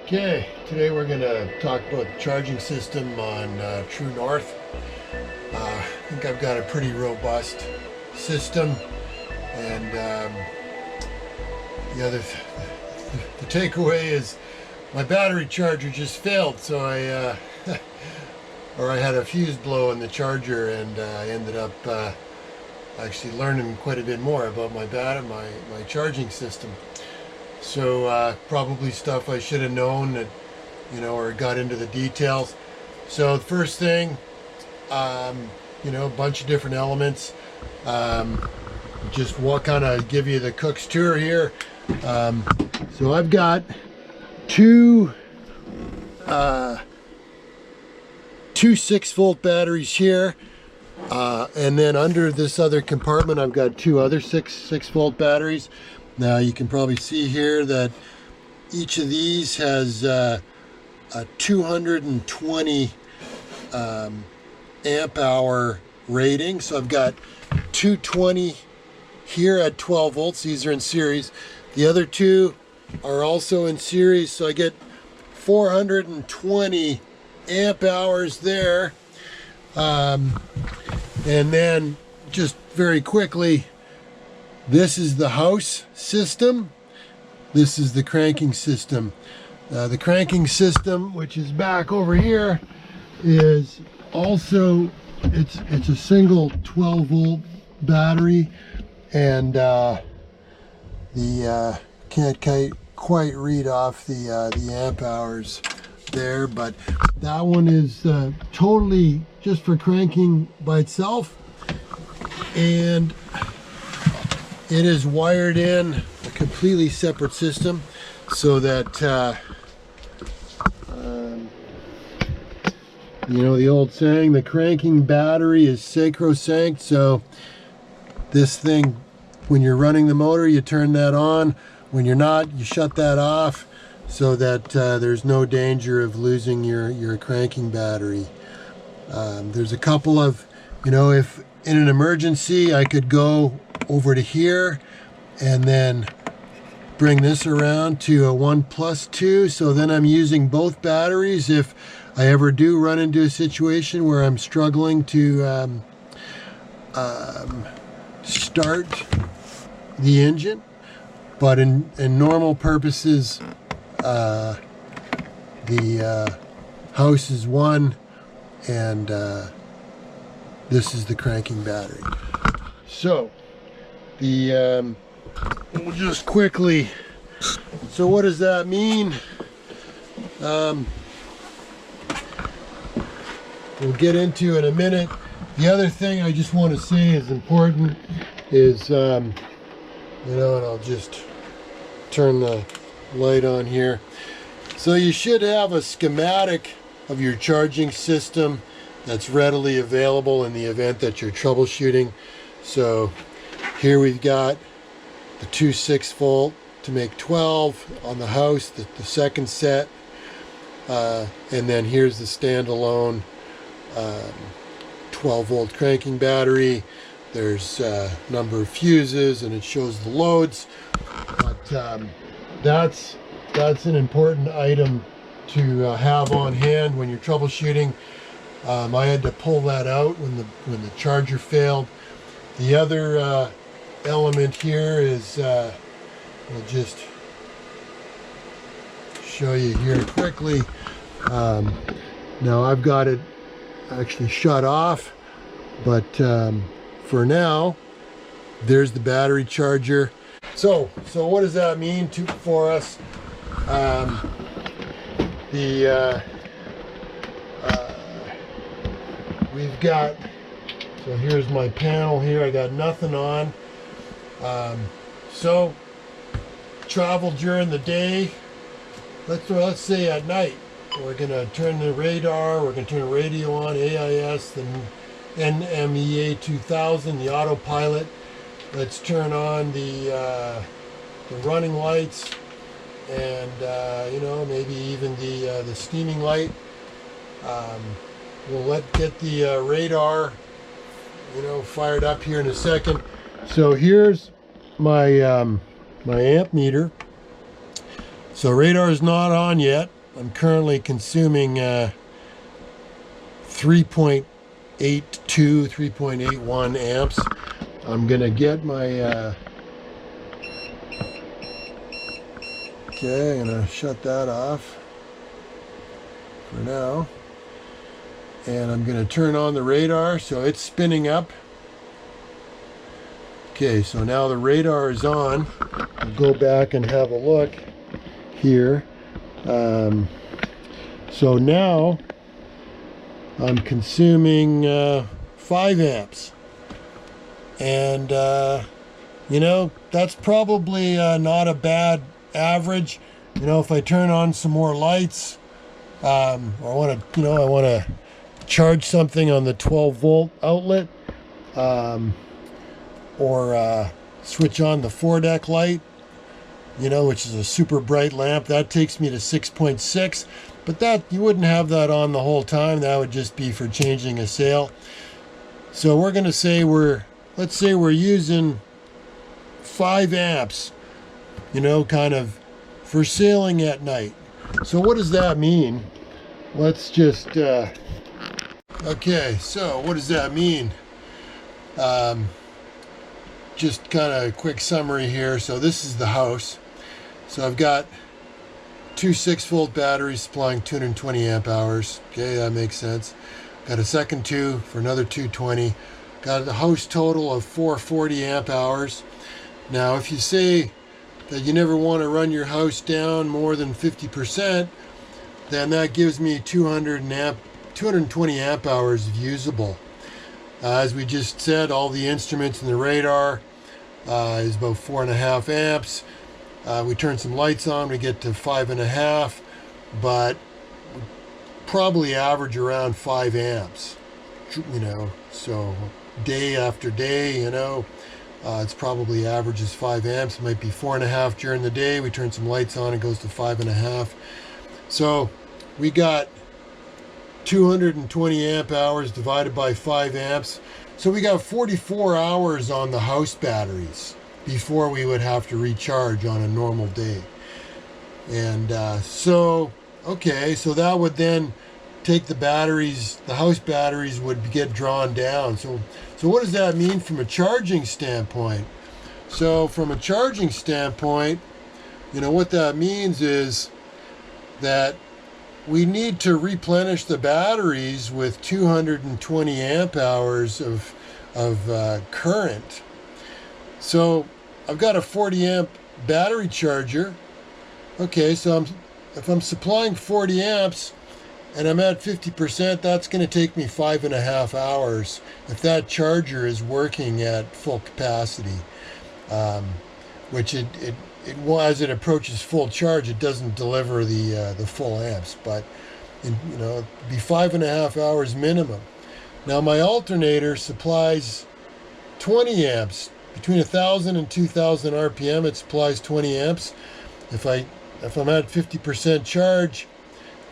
Okay, today we're going to talk about the charging system on True North. I think I've got a pretty robust system, and the takeaway is my battery charger just failed, so I had a fuse blow in the charger, and I ended up actually learning quite a bit more about my charging system. So probably stuff I should have known, or got into the details. So the first thing, a bunch of different elements. Just what kind of give you the cook's tour here. So I've got two 6-volt batteries here. And then under this other compartment, I've got two other 6-volt batteries. Now you can probably see here that each of these has a 220 amp hour rating. So I've got 220 here at 12 volts. These are in series. The other two are also in series. So I get 420 amp hours there. And then just very quickly, this is the house system. This is the cranking system. The cranking system, which is back over here, is also, it's a single 12-volt battery, and can't quite read off the amp hours there, but that one is totally just for cranking by itself, and it is wired in a completely separate system, so that the old saying, the cranking battery is sacrosanct. So this thing, when you're running the motor, you turn that on. When you're not, you shut that off, so that there's no danger of losing your cranking battery. There's a couple of, if in an emergency I could go over to here and then bring this around to a 1+2, so then I'm using both batteries if I ever do run into a situation where I'm struggling to start the engine. But in normal purposes, the house is one, and this is the cranking battery. So we'll just quickly, so what does that mean? We'll get into in a minute. The other thing I just want to say is important is, and I'll just turn the light on here. So you should have a schematic of your charging system that's readily available in the event that you're troubleshooting. So here we've got the two 6-volt to make 12 on the house, the second set, and then here's the standalone 12-volt cranking battery. There's a number of fuses, and it shows the loads. But that's an important item to have on hand when you're troubleshooting. I had to pull that out when the charger failed. The other element here is, we'll just show you here quickly. Now I've got it actually shut off, but for now, there's the battery charger. So what does that mean for us? We've got, so here's my panel here. I got nothing on. So travel during the day. Let's say at night, we're gonna turn the radar. We're gonna turn the radio on, AIS, the NMEA 2000, the autopilot. Let's turn on the running lights, and maybe even the steaming light. We'll get the radar fired up here in a second. So here's my my amp meter. So radar is not on yet. I'm currently consuming 3.82, 3.81 amps. I'm gonna get my okay, I'm gonna shut that off for now, and I'm gonna turn on the radar so it's spinning up. Okay, so now the radar is on. I'll go back and have a look here. So now I'm consuming 5 amps, and you know, that's probably not a bad average. You know, if I turn on some more lights, or I want to charge something on the 12-volt outlet, or switch on the foredeck light, you know, which is a super bright lamp, that takes me to 6.6. But that, you wouldn't have that on the whole time. That would just be for changing a sail. So we're going to say let's say we're using 5 amps, you know, kind of for sailing at night. So what does that mean? Let's just, okay, so what does that mean? Just kind of a quick summary here. So this is the house. So I've got 2 6-volt batteries supplying 220 amp hours. Okay, that makes sense. Got a second 2 for another 220. Got a house total of 440 amp hours. Now, if you say that you never want to run your house down more than 50%, then that gives me 220 amp hours of usable. As we just said, all the instruments in the radar is about 4.5 amps. We turn some lights on, we get to 5.5, but probably average around 5 amps, you know, so day after day, you know, it's probably averages 5 amps. It might be 4.5 during the day. We turn some lights on, it goes to 5.5. So we got 220 amp hours divided by 5 amps. So we got 44 hours on the house batteries before we would have to recharge on a normal day. And okay, so that would then take the batteries, the house batteries would get drawn down. So what does that mean from a charging standpoint? So from a charging standpoint, you know, what that means is that we need to replenish the batteries with 220 amp hours of current. So I've got a 40 amp battery charger. Okay, so if I'm supplying 40 amps and I'm at 50%, that's going to take me 5.5 hours if that charger is working at full capacity, which as it approaches full charge, it doesn't deliver the full amps, but you know, it'd be 5.5 hours minimum. Now my alternator supplies 20 amps. Between 1,000 and 2,000 RPM, it supplies 20 amps. If I'm at 50% charge,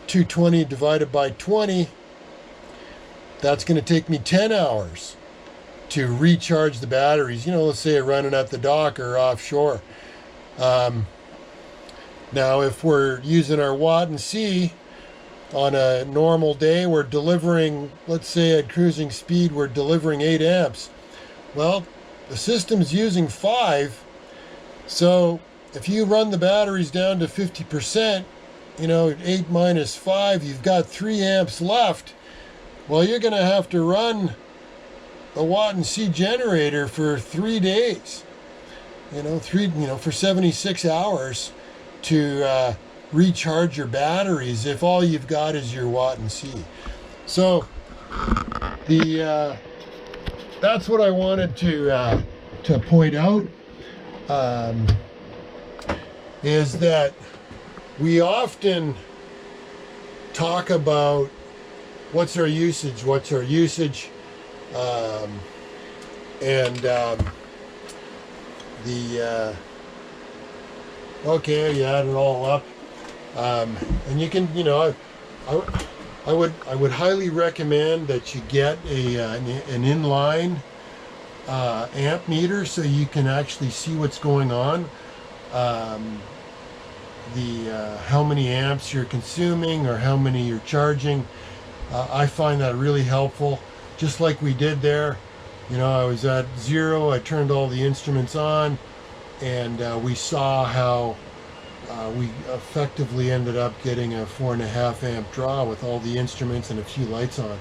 220 divided by 20, that's going to take me 10 hours to recharge the batteries. You know, let's say I run it at the dock or offshore. Now, if we're using our Watt and C on a normal day, we're delivering, let's say at cruising speed, we're delivering 8 amps. Well, the system's using 5, so if you run the batteries down to 50%, you know, 8 minus 5, you've got 3 amps left. Well, you're going to have to run a Watt and C generator for 3 days, for 76 hours to recharge your batteries if all you've got is your Watt and C. So that's what I wanted to point out, is that we often talk about what's our usage, okay, you add it all up, and you can, you know, I would highly recommend that you get an inline amp meter so you can actually see what's going on. how many amps you're consuming or how many you're charging. I find that really helpful. Just like we did there, you know, I was at 0, I turned all the instruments on, and we saw how we effectively ended up getting a 4.5 amp draw with all the instruments and a few lights on.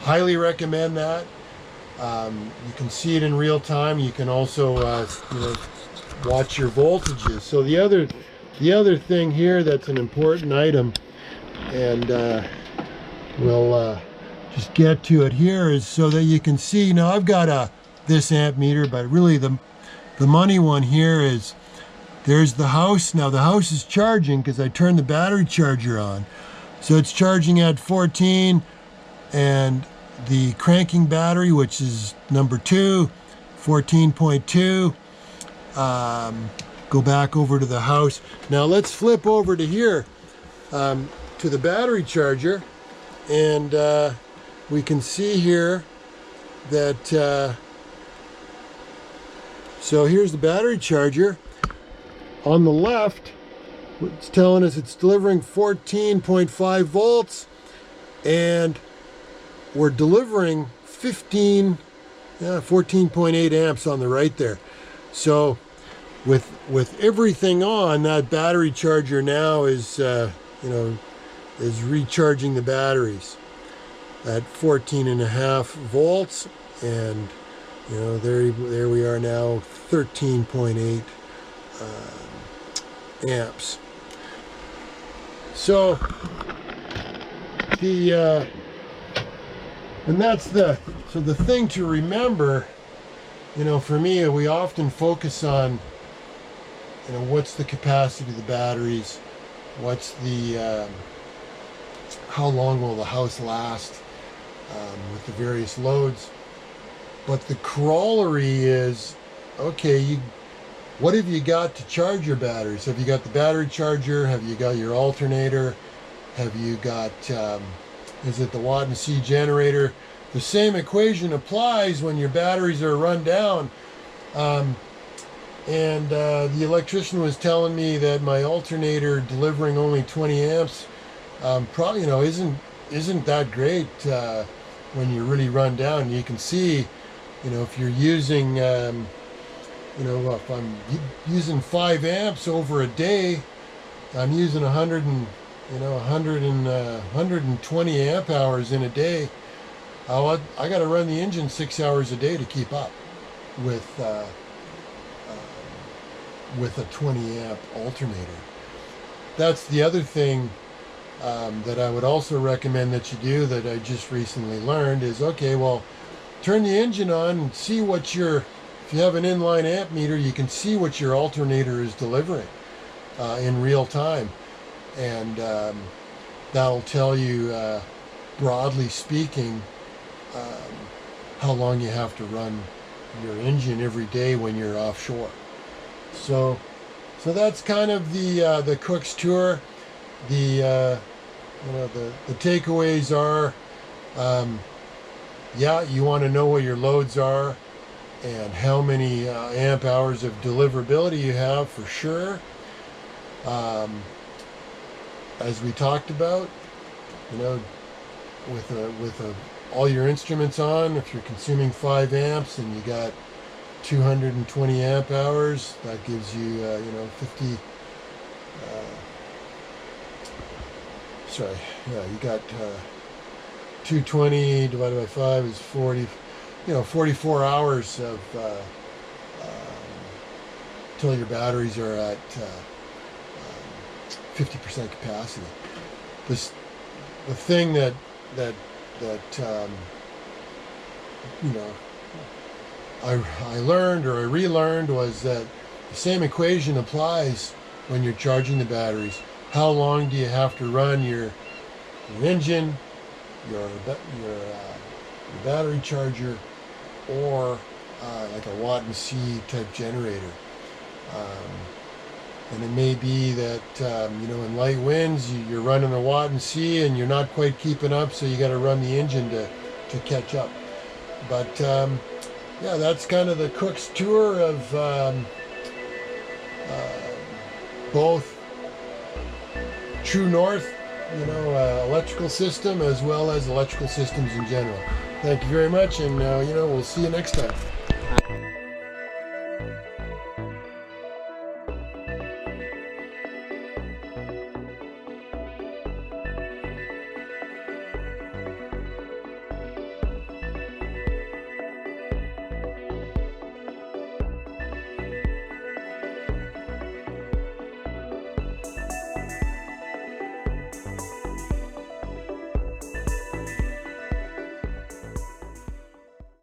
Highly recommend that. You can see it in real time. You can also you know, watch your voltages. So the other thing here that's an important item, and we'll just get to it here, is so that you can see. Now I've got this amp meter, but really the money one here is, there's the house. Now the house is charging because I turned the battery charger on, so it's charging at 14, and the cranking battery, which is number 2, 14.2. Go back over to the house. Now let's flip over to here, to the battery charger, and we can see here that so here's the battery charger. On the left, it's telling us it's delivering 14.5 volts, and we're delivering 14.8 amps on the right there. So with everything on, that battery charger now is you know, is recharging the batteries at 14.5 volts, and you know, there we are now, 13.8 amps. So and that's the thing to remember. You know, for me, we often focus on, you know, what's the capacity of the batteries, what's the how long will the house last with the various loads. But the corollary is, okay, what have you got to charge your batteries? Have you got the battery charger? Have you got your alternator? Have you got, is it the Watt and C generator? The same equation applies when your batteries are run down. The electrician was telling me that my alternator delivering only 20 amps, probably, you know, isn't that great when you really run down. You can see, you know, if you're using, you know, if I'm using 5 amps over a day, I'm using 120 amp hours in a day. I got to run the engine 6 hours a day to keep up with a 20 amp alternator. That's the other thing that I would also recommend that you do, that I just recently learned, is, okay, well, turn the engine on and see what if you have an inline amp meter, you can see what your alternator is delivering in real time. And that'll tell you, broadly speaking, how long you have to run your engine every day when you're offshore. So that's kind of the Cook's tour. The takeaways are, yeah, you want to know what your loads are and how many amp hours of deliverability you have, for sure. As we talked about, you know, with all your instruments on, if you're consuming 5 amps and you got 220 amp hours, that gives you, you know, 50. You got 220 divided by 5 is 40. You know, 44 hours of till your batteries are at 50% capacity. The thing that you know, I learned, or I relearned, was that the same equation applies when you're charging the batteries. How long do you have to run your engine, your battery charger, or like a Watt and C type generator? And it may be that, you know, in light winds, you're running a Watt and C and you're not quite keeping up, so you got to run the engine to catch up. But yeah, that's kind of the Cook's tour of both true north, you know, electrical system as well as electrical systems in general. Thank you very much, and you know, we'll see you next time.